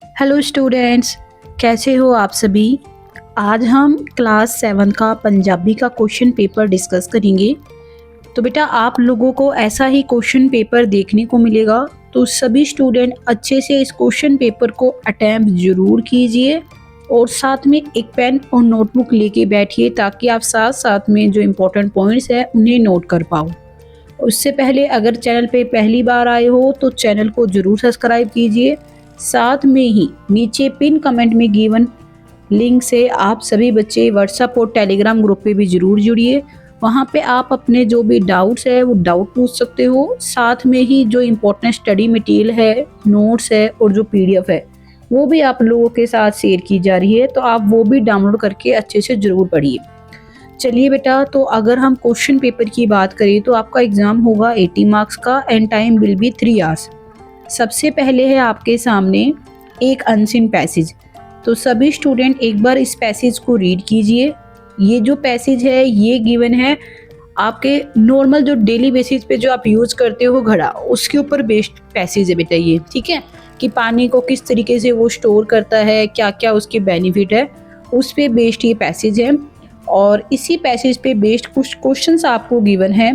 Hello students, कैसे हो आप सभी। आज हम क्लास 7 का पंजाबी का क्वेश्चन पेपर डिस्कस करेंगे। तो बेटा आप लोगों को ऐसा ही क्वेश्चन पेपर देखने को मिलेगा, तो सभी स्टूडेंट अच्छे से इस क्वेश्चन पेपर को अटेम्प्ट ज़रूर कीजिए और साथ में एक पेन और नोटबुक लेके बैठिए ताकि आप साथ साथ में जो इम्पोर्टेंट पॉइंट्स हैं उन्हें नोट कर पाओ। उससे पहले अगर चैनल पे पहली बार आए हो तो चैनल को ज़रूर सब्सक्राइब कीजिए। साथ में ही नीचे पिन कमेंट में गिवन लिंक से आप सभी बच्चे व्हाट्सएप और टेलीग्राम ग्रुप पे भी ज़रूर जुड़िए। वहाँ पे आप अपने जो भी डाउट्स है वो डाउट पूछ सकते हो। साथ में ही जो इम्पोर्टेंट स्टडी मटेरियल है, नोट्स है और जो पीडीएफ है वो भी आप लोगों के साथ शेयर की जा रही है, तो आप वो भी डाउनलोड करके अच्छे से ज़रूर पढ़िए। चलिए बेटा, तो अगर हम क्वेश्चन पेपर की बात करें तो आपका एग्ज़ाम होगा 80 मार्क्स का and time will be 3 hours. सबसे पहले है आपके सामने एक अनसीन पैसेज। तो सभी स्टूडेंट एक बार इस पैसेज को रीड कीजिए। ये जो पैसेज है ये गिवन है आपके नॉर्मल जो डेली बेसिस पे जो आप यूज़ करते हो घड़ा, उसके ऊपर बेस्ड पैसेज है बेटा ये, ठीक है। कि पानी को किस तरीके से वो स्टोर करता है, क्या क्या उसके बेनिफिट है, उस पे बेस्ड ये पैसेज है। और इसी पैसेज पे बेस्ड कुछ क्वेश्चंस आपको गिवन है।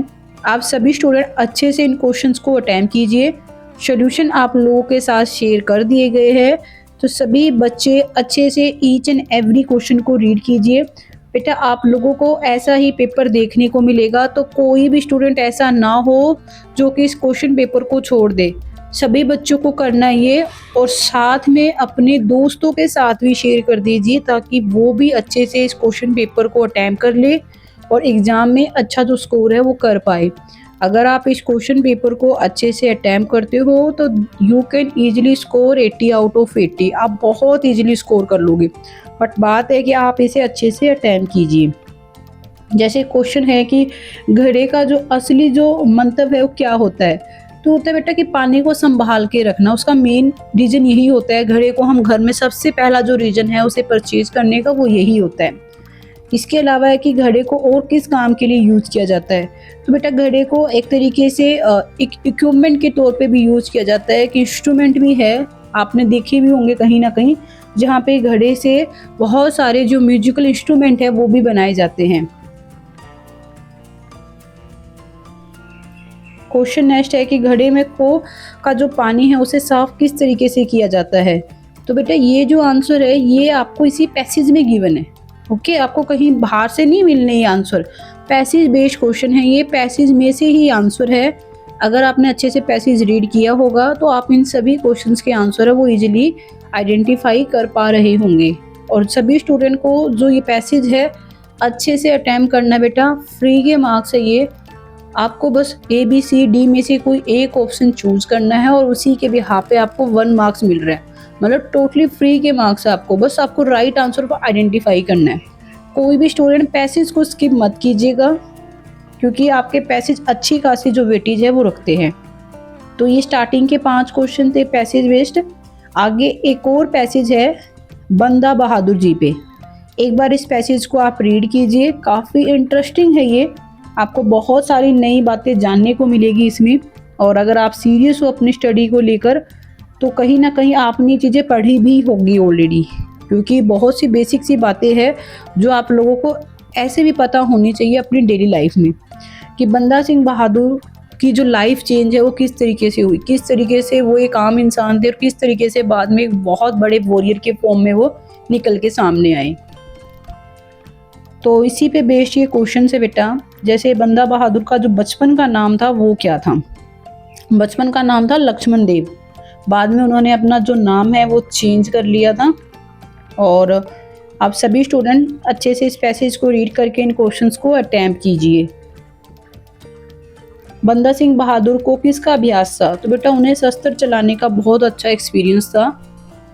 आप सभी स्टूडेंट अच्छे से इन क्वेश्चंस को अटेम्प्ट कीजिए। सॉल्यूशन आप लोगों के साथ शेयर कर दिए गए हैं, तो सभी बच्चे अच्छे से ईच एंड एवरी क्वेश्चन को रीड कीजिए। बेटा आप लोगों को ऐसा ही पेपर देखने को मिलेगा, तो कोई भी स्टूडेंट ऐसा ना हो जो कि इस क्वेश्चन पेपर को छोड़ दे। सभी बच्चों को करना ये, और साथ में अपने दोस्तों के साथ भी शेयर कर दीजिए ताकि वो भी अच्छे से इस क्वेश्चन पेपर को अटेम्प्ट कर ले और एग्ज़ाम में अच्छा जो स्कोर है वो कर पाए। अगर आप इस क्वेश्चन पेपर को अच्छे से अटेम्प्ट करते हो तो you can easily score 80 out of 80। आप बहुत ईजिली स्कोर कर लोगे, बट बात है कि आप इसे अच्छे से अटेम्प्ट कीजिए। जैसे क्वेश्चन है कि घड़े का जो असली जो मंतव्य है वो क्या होता है, तो होता है बेटा कि पानी को संभाल के रखना। उसका मेन रीज़न यही होता है। घड़े को हम घर में सबसे पहला जो रीज़न है उसे परचेज करने का वो यही होता है। इसके अलावा है कि घड़े को और किस काम के लिए यूज़ किया जाता है, तो बेटा घड़े को एक तरीके से एक इक्विपमेंट के तौर पे भी यूज़ किया जाता है, कि इंस्ट्रूमेंट भी है। आपने देखे भी होंगे कहीं ना कहीं जहाँ पे घड़े से बहुत सारे जो म्यूजिकल इंस्ट्रूमेंट है वो भी बनाए जाते हैं। क्वेश्चन नेक्स्ट है कि घड़े में को का जो पानी है उसे साफ किस तरीके से किया जाता है। तो बेटा ये जो आंसर है ये आपको इसी पैसेज में गिवन है। ओके, आपको कहीं बाहर से नहीं मिलने ये आंसर। पैसेज बेस्ड क्वेश्चन है, ये पैसेज में से ही आंसर है। अगर आपने अच्छे से पैसेज रीड किया होगा तो आप इन सभी क्वेश्चंस के आंसर है वो इजीली आइडेंटिफाई कर पा रहे होंगे। और सभी स्टूडेंट को जो ये पैसेज है अच्छे से अटेम्प्ट करना बेटा, फ्री के मार्क्स है ये। आपको बस ABCD में से कोई एक ऑप्शन चूज करना है और उसी के बिहाफ पे आपको 1 मार्क्स मिल रहा है। मतलब टोटली फ्री के मार्क्स है आपको, बस आपको राइट आंसर को आइडेंटिफाई करना है। कोई भी स्टूडेंट पैसेज को स्किप मत कीजिएगा, क्योंकि आपके पैसेज अच्छी खासी जो वेटेज है वो रखते हैं। तो ये स्टार्टिंग के 5 क्वेश्चन थे पैसेज बेस्ड। आगे एक और पैसेज है बंदा बहादुर जी पे। एक बार इस पैसेज को आप रीड कीजिए, काफ़ी इंटरेस्टिंग है ये। आपको बहुत सारी नई बातें जानने को मिलेगी इसमें। और अगर आप सीरियस हो अपनी स्टडी को लेकर तो कहीं ना कहीं आपने ये चीज़ें पढ़ी भी होगी ऑलरेडी, क्योंकि बहुत सी बेसिक सी बातें हैं जो आप लोगों को ऐसे भी पता होनी चाहिए अपनी डेली लाइफ में, कि बंदा सिंह बहादुर की जो लाइफ चेंज है वो किस तरीके से हुई, किस तरीके से वो एक आम इंसान थे और किस तरीके से बाद में एक बहुत बड़े वॉरियर के फॉर्म में वो निकल के सामने आए। तो इसी पे बेस्ड ये क्वेश्चन है बेटा। जैसे बंदा बहादुर का जो बचपन का नाम था वो क्या था। बचपन का नाम था लक्ष्मण देव। बाद में उन्होंने अपना जो नाम है वो चेंज कर लिया था। और आप सभी स्टूडेंट अच्छे से इस पैसेज को रीड करके इन क्वेश्चंस को अटेम्प्ट कीजिए। बंदा सिंह बहादुर को किसका अभ्यास था, तो बेटा उन्हें शस्त्र चलाने का बहुत अच्छा एक्सपीरियंस था।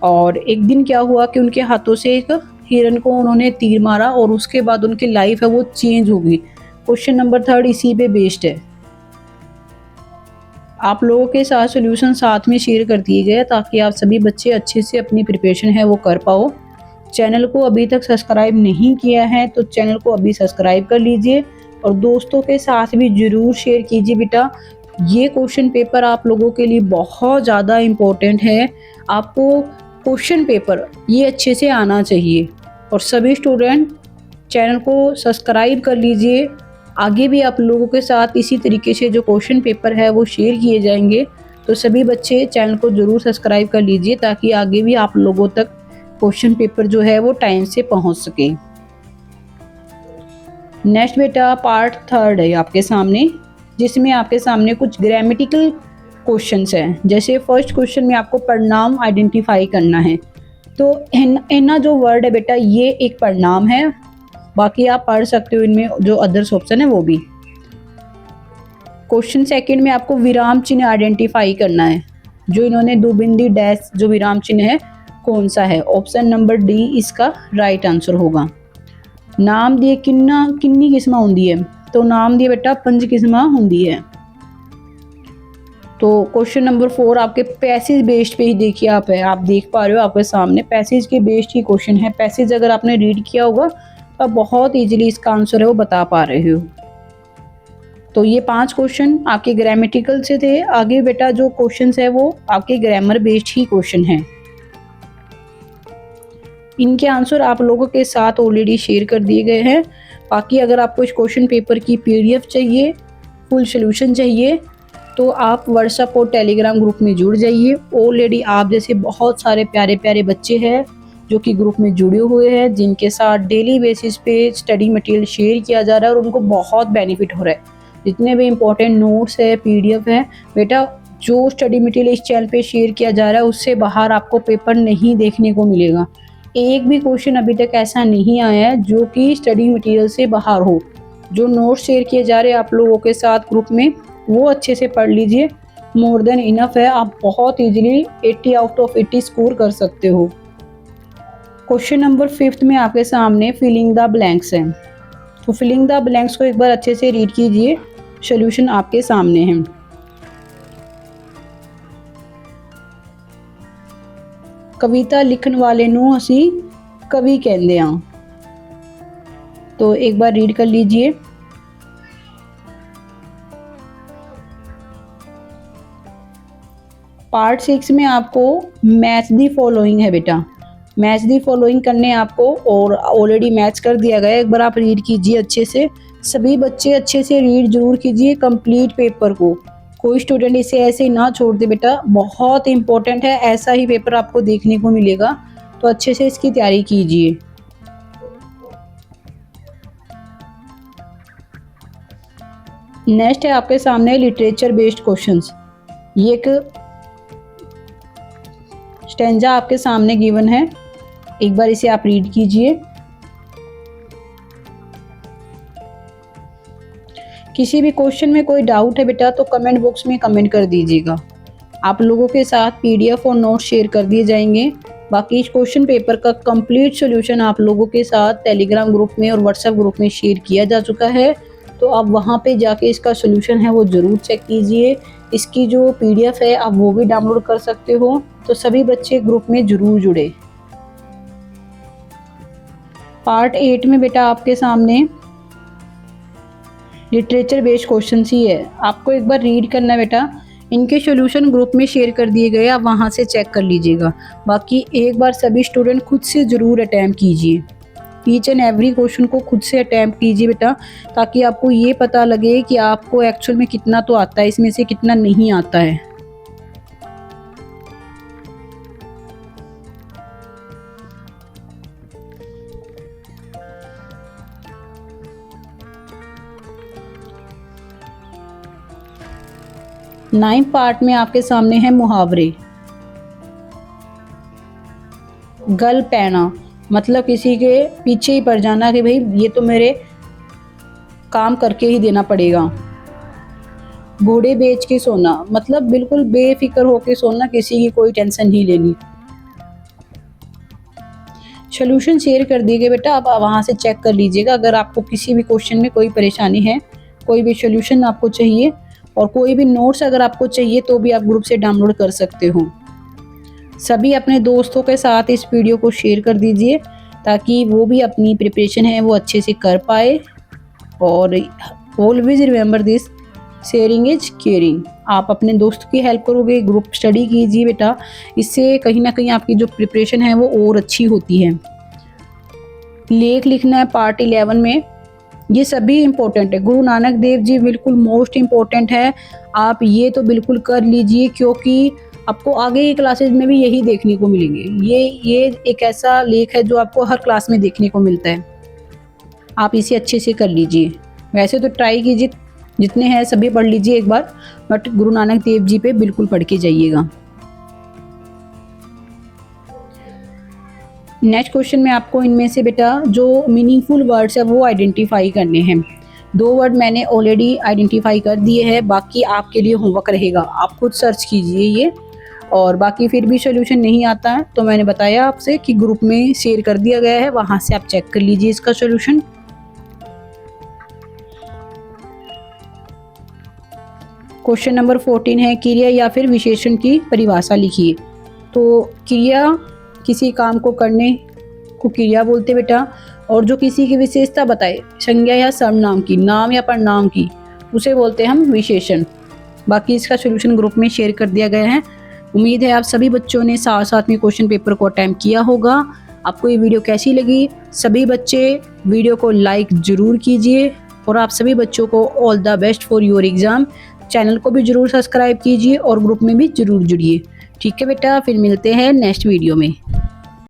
और एक दिन क्या हुआ कि उनके हाथों से एक हिरन को उन्होंने तीर मारा और उसके बाद उनकी लाइफ है वो चेंज हो गई। क्वेश्चन नंबर 3 इसी पे बेस्ड है। आप लोगों के साथ सॉल्यूशन साथ में शेयर कर दिए गए ताकि आप सभी बच्चे अच्छे से अपनी प्रिपरेशन है वो कर पाओ। चैनल को अभी तक सब्सक्राइब नहीं किया है तो चैनल को अभी सब्सक्राइब कर लीजिए और दोस्तों के साथ भी ज़रूर शेयर कीजिए बेटा। ये क्वेश्चन पेपर आप लोगों के लिए बहुत ज़्यादा इम्पोर्टेंट है। आपको क्वेश्चन पेपर ये अच्छे से आना चाहिए। और सभी स्टूडेंट चैनल को सब्सक्राइब कर लीजिए। आगे भी आप लोगों के साथ इसी तरीके से जो क्वेश्चन पेपर है वो शेयर किए जाएंगे, तो सभी बच्चे चैनल को ज़रूर सब्सक्राइब कर लीजिए ताकि आगे भी आप लोगों तक क्वेश्चन पेपर जो है वो टाइम से पहुंच सके। नेक्स्ट बेटा पार्ट 3 है आपके सामने, जिसमें आपके सामने कुछ ग्रामेटिकल क्वेश्चंस हैं। जैसे फर्स्ट क्वेश्चन में आपको पढ़नाम आइडेंटिफाई करना है। तो इना जो वर्ड है बेटा ये एक पढ़नाम है, बाकी आप पढ़ सकते हो इनमें जो अदर्स ऑप्शन है वो भी। क्वेश्चन सेकंड में आपको विराम चिन्ह आइडेंटिफाई करना है। जो इन्होंने दो बिंदी डैश जो विराम चिन्ह है कौन सा है। ऑप्शन नंबर डी इसका राइट आंसर होगा। नाम दिए किन्नी किस्मां होंदी है, तो नाम दिए बेटा 5 किस्मां होंदी है। तो क्वेश्चन नंबर 4 आपके पैसेज बेस्ड पे ही देखिए आप देख पा रहे हो आपके सामने पैसेज के बेस्ड ही क्वेश्चन है। पैसेज अगर आपने रीड किया होगा तो आप बहुत इजीली इसका आंसर है वो बता पा रहे हो। तो ये 5 क्वेश्चन आपके ग्रामेटिकल से थे। आगे बेटा जो क्वेश्चंस है वो आपके ग्रामर बेस्ड ही क्वेश्चन है। इनके आंसर आप लोगों के साथ ऑलरेडी शेयर कर दिए गए हैं। बाकी अगर आपको इस क्वेश्चन पेपर की पीडीएफ चाहिए, फुल सोल्यूशन चाहिए, तो आप व्हाट्सएप और टेलीग्राम ग्रुप में जुड़ जाइए। ऑलरेडी आप जैसे बहुत सारे प्यारे प्यारे बच्चे हैं जो कि ग्रुप में जुड़े हुए हैं, जिनके साथ डेली बेसिस पे स्टडी मटेरियल शेयर किया जा रहा है और उनको बहुत बेनिफिट हो रहा है। जितने भी इम्पोर्टेंट नोट्स है, पीडीएफ है बेटा, जो स्टडी मटेरियल इस चैनल पे शेयर किया जा रहा है उससे बाहर आपको पेपर नहीं देखने को मिलेगा। एक भी क्वेश्चन अभी तक ऐसा नहीं आया है जो कि स्टडी मटेरियल से बाहर हो। जो नोट्स शेयर किए जा रहे हैं आप लोगों के साथ ग्रुप में वो अच्छे से पढ़ लीजिए, मोर देन इनफ है। आप बहुत इजीली 80 आउट ऑफ 80 स्कोर कर सकते हो। क्वेश्चन नंबर 5 में आपके सामने फिलिंग द ब्लैंक्स है। तो फिलिंग द ब्लैंक्स को एक बार अच्छे से रीड कीजिए, सॉल्यूशन आपके सामने है। कविता लिखने वाले नू असी कवि कहते हैं। तो एक बार रीड कर लीजिए। पार्ट 6 में आपको मैच दी फॉलोइंग है बेटा। मैच दी फॉलोइंग करने आपको और ऑलरेडी मैच कर दिया गया है। एक बार आप रीड कीजिए अच्छे से। सभी बच्चे अच्छे से रीड जरूर कीजिए कंप्लीट पेपर को। कोई स्टूडेंट इसे ऐसे ही ना छोड़ दे बेटा, बहुत इंपॉर्टेंट है। ऐसा ही पेपर आपको देखने को मिलेगा, तो अच्छे से इसकी तैयारी कीजिए। नेक्स्ट है आपके सामने लिटरेचर बेस्ड क्वेश्चंस। ये एक स्टेंजा आपके सामने गिवन है, एक बार इसे आप रीड कीजिए। किसी भी क्वेश्चन में कोई डाउट है बेटा तो कमेंट बॉक्स में कमेंट कर दीजिएगा। आप लोगों के साथ पीडीएफ और नोट शेयर कर दिए जाएंगे। बाकी इस क्वेश्चन पेपर का कंप्लीट सॉल्यूशन आप लोगों के साथ टेलीग्राम ग्रुप में और व्हाट्सएप ग्रुप में शेयर किया जा चुका है, तो आप वहां पे जाके इसका सॉल्यूशन है वो ज़रूर चेक कीजिए। इसकी जो पीडीएफ है आप वो भी डाउनलोड कर सकते हो। तो सभी बच्चे ग्रुप में ज़रूर जुड़े। पार्ट 8 में बेटा आपके सामने लिटरेचर बेस्ड क्वेश्चन ही है। आपको एक बार रीड करना है बेटा। इनके सॉल्यूशन ग्रुप में शेयर कर दिए गए, आप वहां से चेक कर लीजिएगा। बाकी एक बार सभी स्टूडेंट खुद से ज़रूर अटैम्प्ट कीजिए। ईच एंड एवरी क्वेश्चन को खुद से अटैम्प्ट कीजिए बेटा, ताकि आपको ये पता लगे कि आपको एक्चुअल में कितना तो आता है, इसमें से कितना नहीं आता है। नाइन्थ पार्ट में आपके सामने है मुहावरे। गल पैना मतलब किसी के पीछे ही पड़ जाना कि भाई ये तो मेरे काम करके ही देना पड़ेगा। घोड़े बेच के सोना मतलब बिल्कुल बेफिक्र होके सोना, किसी की कोई टेंशन नहीं लेनी। सॉल्यूशन शेयर कर दिए गए बेटा, आप वहाँ से चेक कर लीजिएगा। अगर आपको किसी भी क्वेश्चन में कोई परेशानी है, कोई भी सॉल्यूशन आपको चाहिए और कोई भी नोट्स अगर आपको चाहिए तो भी आप ग्रुप से डाउनलोड कर सकते हो। सभी अपने दोस्तों के साथ इस वीडियो को शेयर कर दीजिए ताकि वो भी अपनी प्रिपरेशन है वो अच्छे से कर पाए। और always remember this, sharing is caring. आप अपने दोस्त की हेल्प करोगे, ग्रुप स्टडी कीजिए बेटा, इससे कहीं ना कहीं आपकी जो प्रिपरेशन है वो और अच्छी होती है। लेख लिखना है पार्ट 11 में, ये सभी इम्पोर्टेंट है। गुरु नानक देव जी बिल्कुल मोस्ट इम्पोर्टेंट है, आप ये तो बिल्कुल कर लीजिए, क्योंकि आपको आगे की क्लासेज में भी यही देखने को मिलेंगे। ये एक ऐसा लेख है जो आपको हर क्लास में देखने को मिलता है, आप इसे अच्छे से कर लीजिए। वैसे तो ट्राई कीजिए, जितने हैं सभी पढ़ लीजिए एक बार, बट गुरु नानक देव जी पे बिल्कुल पढ़ के जाइएगा। नेक्स्ट क्वेश्चन में आपको इनमें से बेटा जो मीनिंगफुल वर्ड्स है वो आइडेंटिफाई करने हैं। 2 वर्ड मैंने ऑलरेडी आइडेंटिफाई कर दिए हैं, बाकी आपके लिए होमवर्क रहेगा, आप खुद सर्च कीजिए ये। और बाकी फिर भी सोल्यूशन नहीं आता है तो मैंने बताया आपसे कि ग्रुप में शेयर कर दिया गया है, वहाँ से आप चेक कर लीजिए इसका सोल्यूशन। क्वेश्चन नंबर 14 है, क्रिया या फिर विशेषण की परिभाषा लिखिए। तो क्रिया किसी काम को करने को क्रिया बोलते बेटा, और जो किसी की विशेषता बताए, संज्ञा या सर्वनाम की, नाम या परिणाम की, उसे बोलते हैं हम विशेषण। बाकी इसका सोल्यूशन ग्रुप में शेयर कर दिया गया है। उम्मीद है आप सभी बच्चों ने साथ साथ में क्वेश्चन पेपर को अटेम्प्ट किया होगा। आपको ये वीडियो कैसी लगी? सभी बच्चे वीडियो को लाइक ज़रूर कीजिए, और आप सभी बच्चों को all the best for your exam. Channel को भी ज़रूर सब्सक्राइब कीजिए और ग्रुप में भी ज़रूर जुड़िए। ठीक है बेटा, फिर मिलते हैं नेक्स्ट वीडियो में।